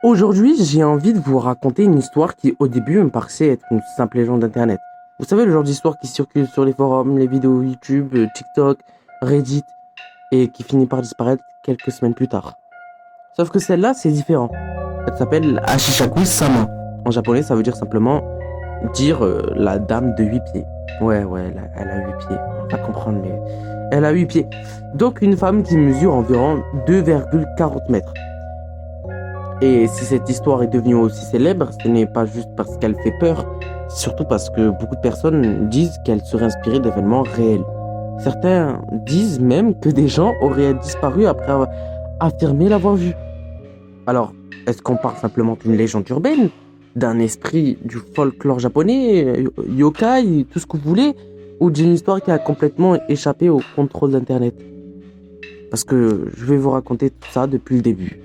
Aujourd'hui, j'ai envie de vous raconter une histoire qui, au début, me paraissait être une simple légende d'internet. Vous savez, le genre d'histoire qui circule sur les forums, les vidéos YouTube, TikTok, Reddit, et qui finit par disparaître quelques semaines plus tard. Sauf que celle-là, c'est différent. Elle s'appelle Ashishaku Sama. En japonais, ça veut dire simplement dire la dame de 8 pieds. Ouais, elle a 8 pieds. On va comprendre, mais elle a 8 pieds. Donc, une femme qui mesure environ 2,40 mètres. Et si cette histoire est devenue aussi célèbre, ce n'est pas juste parce qu'elle fait peur, c'est surtout parce que beaucoup de personnes disent qu'elle serait inspirée d'événements réels. Certains disent même que des gens auraient disparu après avoir affirmé l'avoir vue. Alors, est-ce qu'on parle simplement d'une légende urbaine, d'un esprit du folklore japonais, yokai, tout ce que vous voulez, ou d'une histoire qui a complètement échappé au contrôle d'Internet? Parce que je vais vous raconter tout ça depuis le début.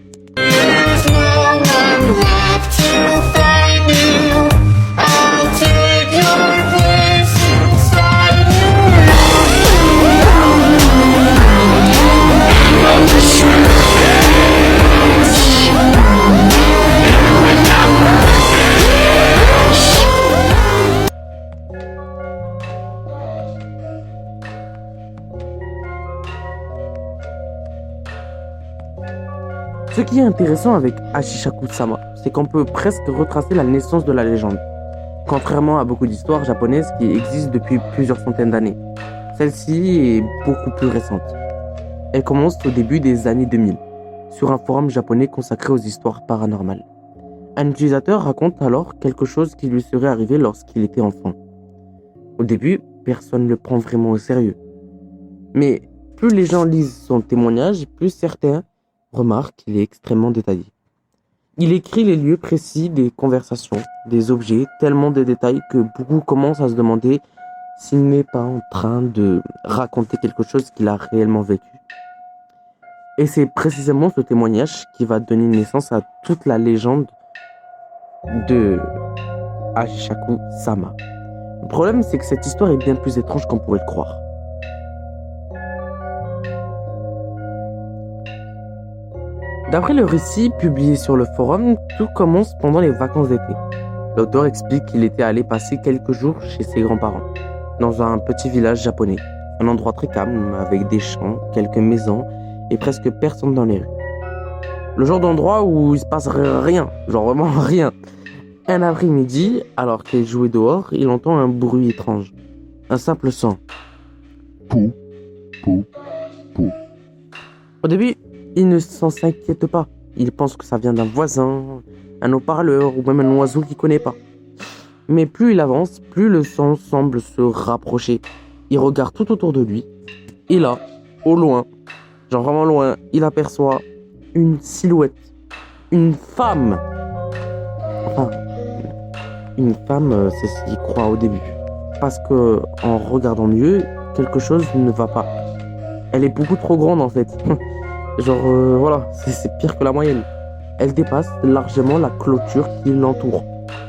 Ce qui est intéressant avec Ashishaku-sama, c'est qu'on peut presque retracer la naissance de la légende. Contrairement à beaucoup d'histoires japonaises qui existent depuis plusieurs centaines d'années, celle-ci est beaucoup plus récente. Elle commence au début des années 2000, sur un forum japonais consacré aux histoires paranormales. Un utilisateur raconte alors quelque chose qui lui serait arrivé lorsqu'il était enfant. Au début, personne ne le prend vraiment au sérieux. Mais plus les gens lisent son témoignage, plus certains remarquent qu'il est extrêmement détaillé. Il écrit les lieux précis des conversations, des objets, tellement de détails que beaucoup commencent à se demander s'il n'est pas en train de raconter quelque chose qu'il a réellement vécu. Et c'est précisément ce témoignage qui va donner naissance à toute la légende de Ashishaku-sama. Le problème, c'est que cette histoire est bien plus étrange qu'on pourrait le croire. D'après le récit publié sur le forum, tout commence pendant les vacances d'été. L'auteur explique qu'il était allé passer quelques jours chez ses grands-parents, dans un petit village japonais. Un endroit très calme, avec des champs, quelques maisons et presque personne dans les rues. Le genre d'endroit où il se passe rien, genre vraiment rien. Un après-midi, alors qu'il jouait dehors, il entend un bruit étrange. Un simple son. Pou, pou, pou. Au début, il ne s'inquiète pas. Il pense que ça vient d'un voisin, un haut-parleur ou même un oiseau qu'il connaît pas. Mais plus il avance, plus le son semble se rapprocher. Il regarde tout autour de lui. Et là, au loin, genre vraiment loin, il aperçoit une silhouette. Une femme. Enfin, une femme, c'est ce qu'il croit au début. Parce que, en regardant mieux, quelque chose ne va pas. Elle est beaucoup trop grande en fait. Genre, voilà, c'est pire que la moyenne. Elle dépasse largement la clôture qui l'entoure.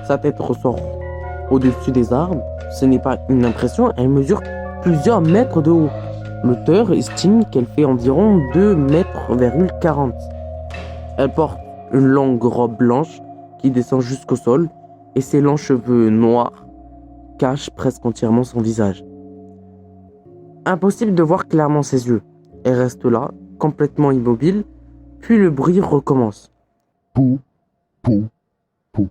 Sa tête ressort au-dessus des arbres. Ce n'est pas une impression, elle mesure plusieurs mètres de haut. L'auteur estime qu'elle fait environ 2,40 m. Elle porte une longue robe blanche qui descend jusqu'au sol et ses longs cheveux noirs cachent presque entièrement son visage. Impossible de voir clairement ses yeux. Elle reste là, complètement immobile, puis le bruit recommence. Pou, pou, pou.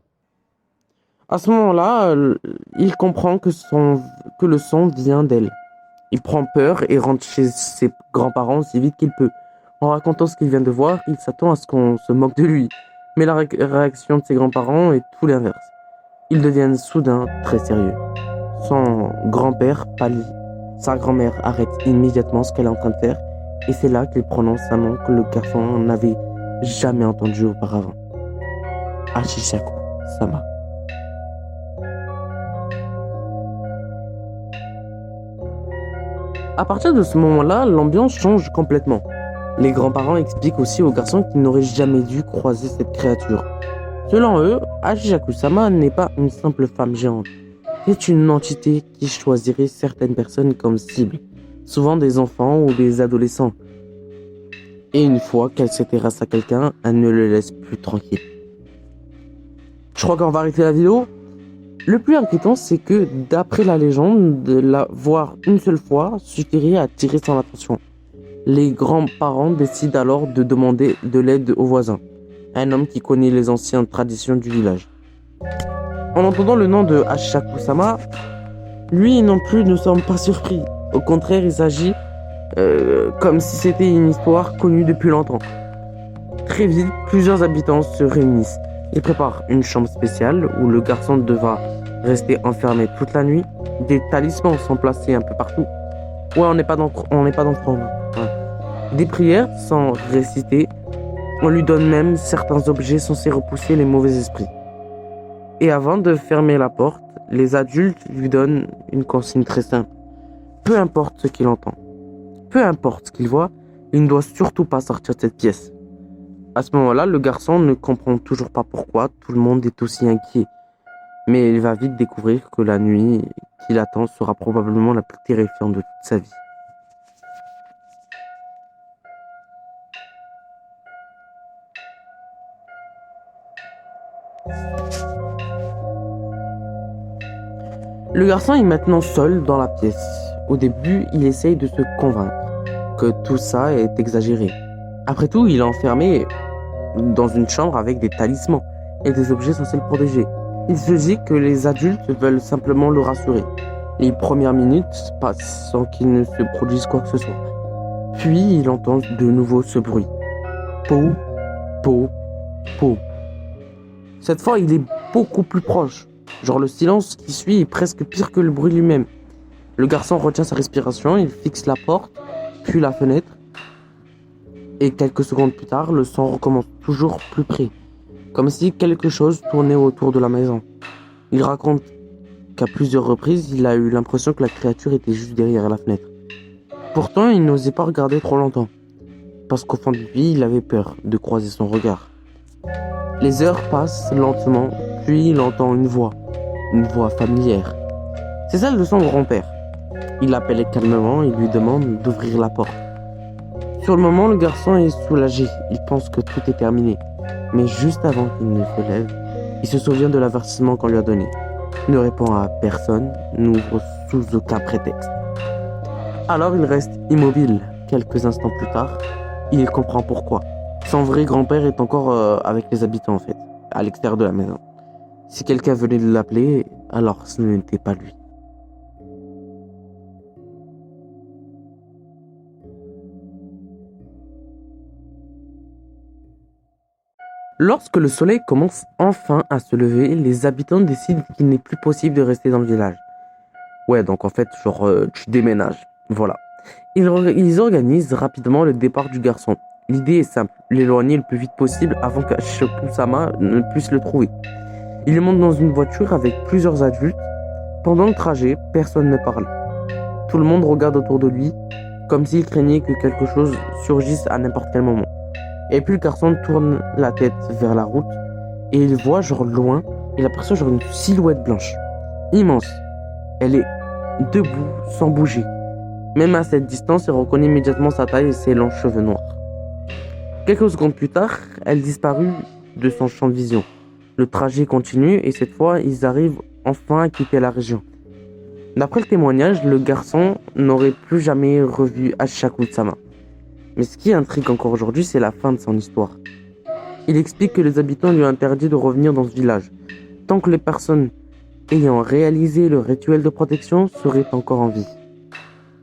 À ce moment-là, il comprend que le son vient d'elle. Il prend peur et rentre chez ses grands-parents aussi vite qu'il peut. En racontant ce qu'il vient de voir, il s'attend à ce qu'on se moque de lui. Mais la réaction de ses grands-parents est tout l'inverse. Ils deviennent soudain très sérieux. Son grand-père pâlit. Sa grand-mère arrête immédiatement ce qu'elle est en train de faire. Et c'est là qu'il prononce un nom que le garçon n'avait jamais entendu auparavant. Ashishaku-sama. À partir de ce moment-là, l'ambiance change complètement. Les grands-parents expliquent aussi aux garçons qu'ils n'auraient jamais dû croiser cette créature. Selon eux, Ashishaku-sama n'est pas une simple femme géante. C'est une entité qui choisirait certaines personnes comme cible, souvent des enfants ou des adolescents. Et une fois qu'elle s'intéresse à quelqu'un, elle ne le laisse plus tranquille. Je crois qu'on va arrêter la vidéo. Le plus inquiétant, c'est que d'après la légende, de la voir une seule fois suffirait à attirer son attention. Les grands-parents décident alors de demander de l'aide au voisin, un homme qui connaît les anciennes traditions du village. En entendant le nom de Hashaku-sama, lui non plus ne semble pas surpris. Au contraire, il s'agit comme si c'était une histoire connue depuis longtemps. Très vite, plusieurs habitants se réunissent. Ils préparent une chambre spéciale où le garçon devra rester enfermé toute la nuit. Des talismans sont placés un peu partout. Ouais, on n'est pas dans From. Ouais. Des prières sont récitées. On lui donne même certains objets censés repousser les mauvais esprits. Et avant de fermer la porte, les adultes lui donnent une consigne très simple. Peu importe ce qu'il entend, peu importe ce qu'il voit, il ne doit surtout pas sortir de cette pièce. À ce moment-là, le garçon ne comprend toujours pas pourquoi tout le monde est aussi inquiet. Mais il va vite découvrir que la nuit qui l'attend sera probablement la plus terrifiante de toute sa vie. Le garçon est maintenant seul dans la pièce. Au début, il essaye de se convaincre que tout ça est exagéré. Après tout, il est enfermé dans une chambre avec des talismans et des objets censés le protéger. Il se dit que les adultes veulent simplement le rassurer. Les premières minutes passent sans qu'il ne se produise quoi que ce soit. Puis il entend de nouveau ce bruit. Po, po, po. Cette fois, il est beaucoup plus proche. Genre le silence qui suit est presque pire que le bruit lui-même. Le garçon retient sa respiration, il fixe la porte, puis la fenêtre. Et quelques secondes plus tard, le son recommence toujours plus près. Comme si quelque chose tournait autour de la maison. Il raconte qu'à plusieurs reprises, il a eu l'impression que la créature était juste derrière la fenêtre. Pourtant, il n'osait pas regarder trop longtemps. Parce qu'au fond de lui, il avait peur de croiser son regard. Les heures passent lentement, puis il entend une voix familière. C'est celle de son grand-père. Il l'appelle calmement et lui demande d'ouvrir la porte. Sur le moment, le garçon est soulagé. Il pense que tout est terminé. Mais juste avant qu'il ne se lève, il se souvient de l'avertissement qu'on lui a donné. Ne répond à personne, n'ouvre sous aucun prétexte. Alors il reste immobile. Quelques instants plus tard, il comprend pourquoi. Son vrai grand-père est encore avec les habitants en fait, à l'extérieur de la maison. Si quelqu'un venait de l'appeler, alors ce n'était pas lui. Lorsque le soleil commence enfin à se lever, les habitants décident qu'il n'est plus possible de rester dans le village. Ouais, donc en fait, tu déménages. Voilà. Ils organisent rapidement le départ du garçon. L'idée est simple, l'éloigner le plus vite possible avant qu'Ashoku-sama ne puisse le trouver. Ils montent dans une voiture avec plusieurs adultes. Pendant le trajet, personne ne parle. Tout le monde regarde autour de lui, comme s'il craignait que quelque chose surgisse à n'importe quel moment. Et puis le garçon tourne la tête vers la route et il voit loin, il aperçoit une silhouette blanche, immense. Elle est debout, sans bouger. Même à cette distance, il reconnaît immédiatement sa taille et ses longs cheveux noirs. Quelques secondes plus tard, elle disparut de son champ de vision. Le trajet continue et cette fois, ils arrivent enfin à quitter la région. D'après le témoignage, le garçon n'aurait plus jamais revu Hashaku-sama. Mais ce qui intrigue encore aujourd'hui, c'est la fin de son histoire. Il explique que les habitants lui ont interdit de revenir dans ce village, tant que les personnes ayant réalisé le rituel de protection seraient encore en vie.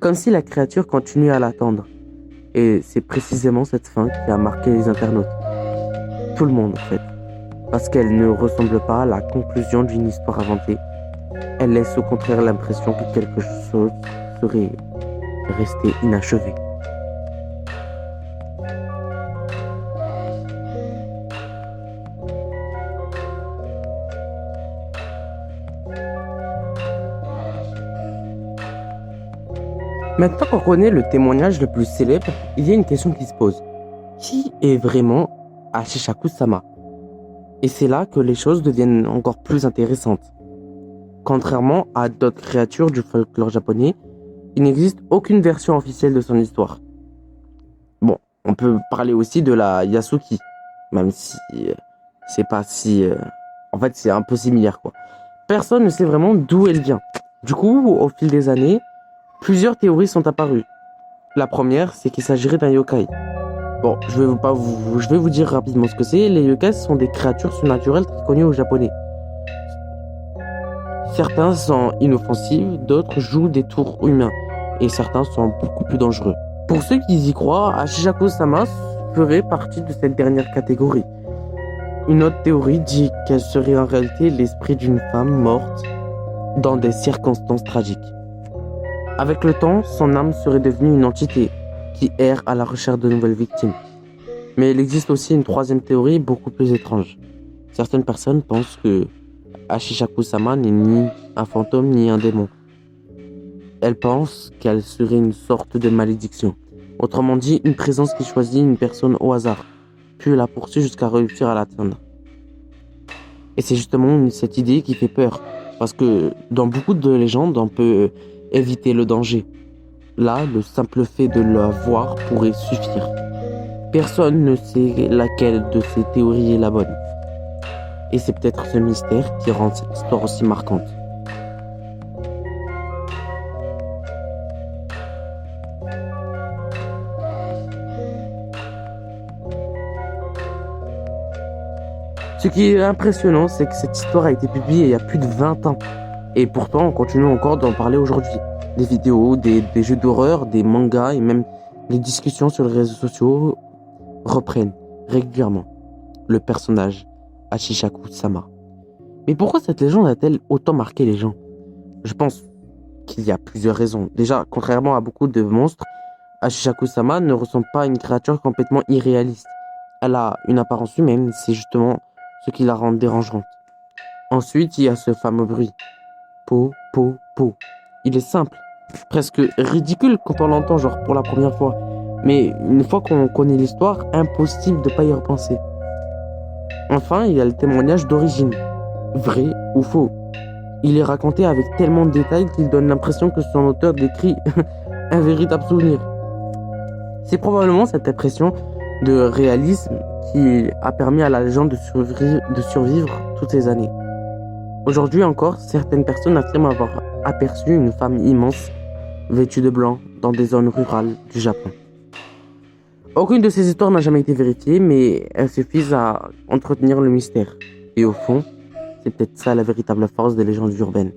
Comme si la créature continuait à l'attendre. Et c'est précisément cette fin qui a marqué les internautes. Tout le monde en fait. Parce qu'elle ne ressemble pas à la conclusion d'une histoire inventée. Elle laisse au contraire l'impression que quelque chose serait resté inachevé. Maintenant qu'on connaît le témoignage le plus célèbre, il y a une question qui se pose. Qui est vraiment Hashaku-sama? Et c'est là que les choses deviennent encore plus intéressantes. Contrairement à d'autres créatures du folklore japonais, il n'existe aucune version officielle de son histoire. Bon, on peut parler aussi de la Yasuki, même si c'est pas si En fait, c'est un peu similaire, quoi. Personne ne sait vraiment d'où elle vient. Du coup, au fil des années, plusieurs théories sont apparues. La première, c'est qu'il s'agirait d'un yokai. Bon, je vais vous dire rapidement ce que c'est. Les yokai sont des créatures surnaturelles très connues aux Japonais. Certains sont inoffensifs, d'autres jouent des tours humains, et certains sont beaucoup plus dangereux. Pour ceux qui y croient, Ashijaku-sama ferait partie de cette dernière catégorie. Une autre théorie dit qu'elle serait en réalité l'esprit d'une femme morte dans des circonstances tragiques. Avec le temps, son âme serait devenue une entité qui erre à la recherche de nouvelles victimes. Mais il existe aussi une troisième théorie beaucoup plus étrange. Certaines personnes pensent que Ashijaku-sama n'est ni un fantôme ni un démon. Elles pensent qu'elle serait une sorte de malédiction. Autrement dit, une présence qui choisit une personne au hasard, puis la poursuit jusqu'à réussir à l'atteindre. Et c'est justement cette idée qui fait peur, parce que dans beaucoup de légendes, on peut éviter le danger. Là, le simple fait de la voir pourrait suffire. Personne ne sait laquelle de ces théories est la bonne. Et c'est peut-être ce mystère qui rend cette histoire aussi marquante. Ce qui est impressionnant, c'est que cette histoire a été publiée il y a plus de 20 ans. Et pourtant, on continue encore d'en parler aujourd'hui. Des vidéos, des jeux d'horreur, des mangas et même les discussions sur les réseaux sociaux reprennent régulièrement le personnage Ashijaku-sama. Mais pourquoi cette légende a-t-elle autant marqué les gens? Je pense qu'il y a plusieurs raisons. Déjà, contrairement à beaucoup de monstres, Ashijaku-sama ne ressemble pas à une créature complètement irréaliste. Elle a une apparence humaine, c'est justement ce qui la rend dérangeante. Ensuite, il y a ce fameux bruit. Po, po, po. Il est simple, presque ridicule quand on l'entend genre pour la première fois. Mais une fois qu'on connaît l'histoire, impossible de ne pas y repenser. Enfin, il y a le témoignage d'origine. Vrai ou faux. Il est raconté avec tellement de détails qu'il donne l'impression que son auteur décrit un véritable souvenir. C'est probablement cette impression de réalisme qui a permis à la légende de survivre toutes ces années. Aujourd'hui encore, certaines personnes affirment avoir aperçu une femme immense vêtue de blanc dans des zones rurales du Japon. Aucune de ces histoires n'a jamais été vérifiée, mais elles suffisent à entretenir le mystère. Et au fond, c'est peut-être ça la véritable force des légendes urbaines.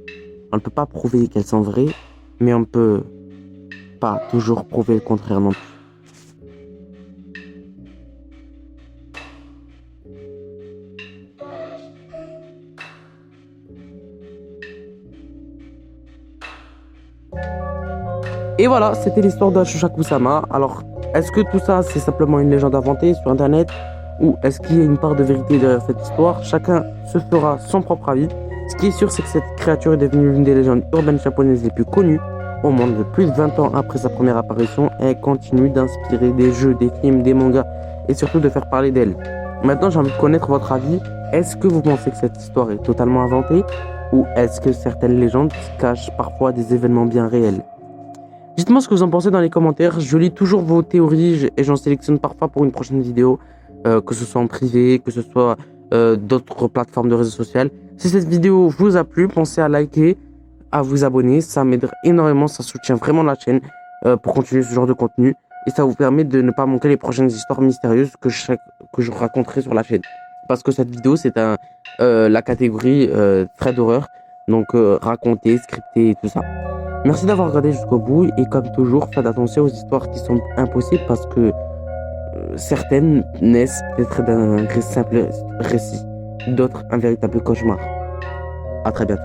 On ne peut pas prouver qu'elles sont vraies, mais on ne peut pas toujours prouver le contraire non plus. Et voilà, c'était l'histoire d'Ashijaku-sama. Alors, est-ce que tout ça, c'est simplement une légende inventée sur Internet? Ou est-ce qu'il y a une part de vérité derrière cette histoire? Chacun se fera son propre avis. Ce qui est sûr, c'est que cette créature est devenue l'une des légendes urbaines japonaises les plus connues au monde. De plus de 20 ans après sa première apparition, elle continue d'inspirer des jeux, des films, des mangas et surtout de faire parler d'elle. Maintenant, j'ai envie de connaître votre avis. Est-ce que vous pensez que cette histoire est totalement inventée? Ou est-ce que certaines légendes cachent parfois des événements bien réels? Dites-moi ce que vous en pensez dans les commentaires. Je lis toujours vos théories et j'en sélectionne parfois pour une prochaine vidéo, que ce soit en privé, que ce soit d'autres plateformes de réseaux sociaux. Si cette vidéo vous a plu, pensez à liker, à vous abonner. Ça m'aiderait énormément, ça soutient vraiment la chaîne pour continuer ce genre de contenu. Et ça vous permet de ne pas manquer les prochaines histoires mystérieuses que je raconterai sur la chaîne. Parce que cette vidéo, c'est la catégorie trait d'horreur. Donc raconter, scripter et tout ça. Merci d'avoir regardé jusqu'au bout et comme toujours, faites attention aux histoires qui sont impossibles parce que certaines naissent peut-être d'un simple récit, d'autres un véritable cauchemar. À très bientôt.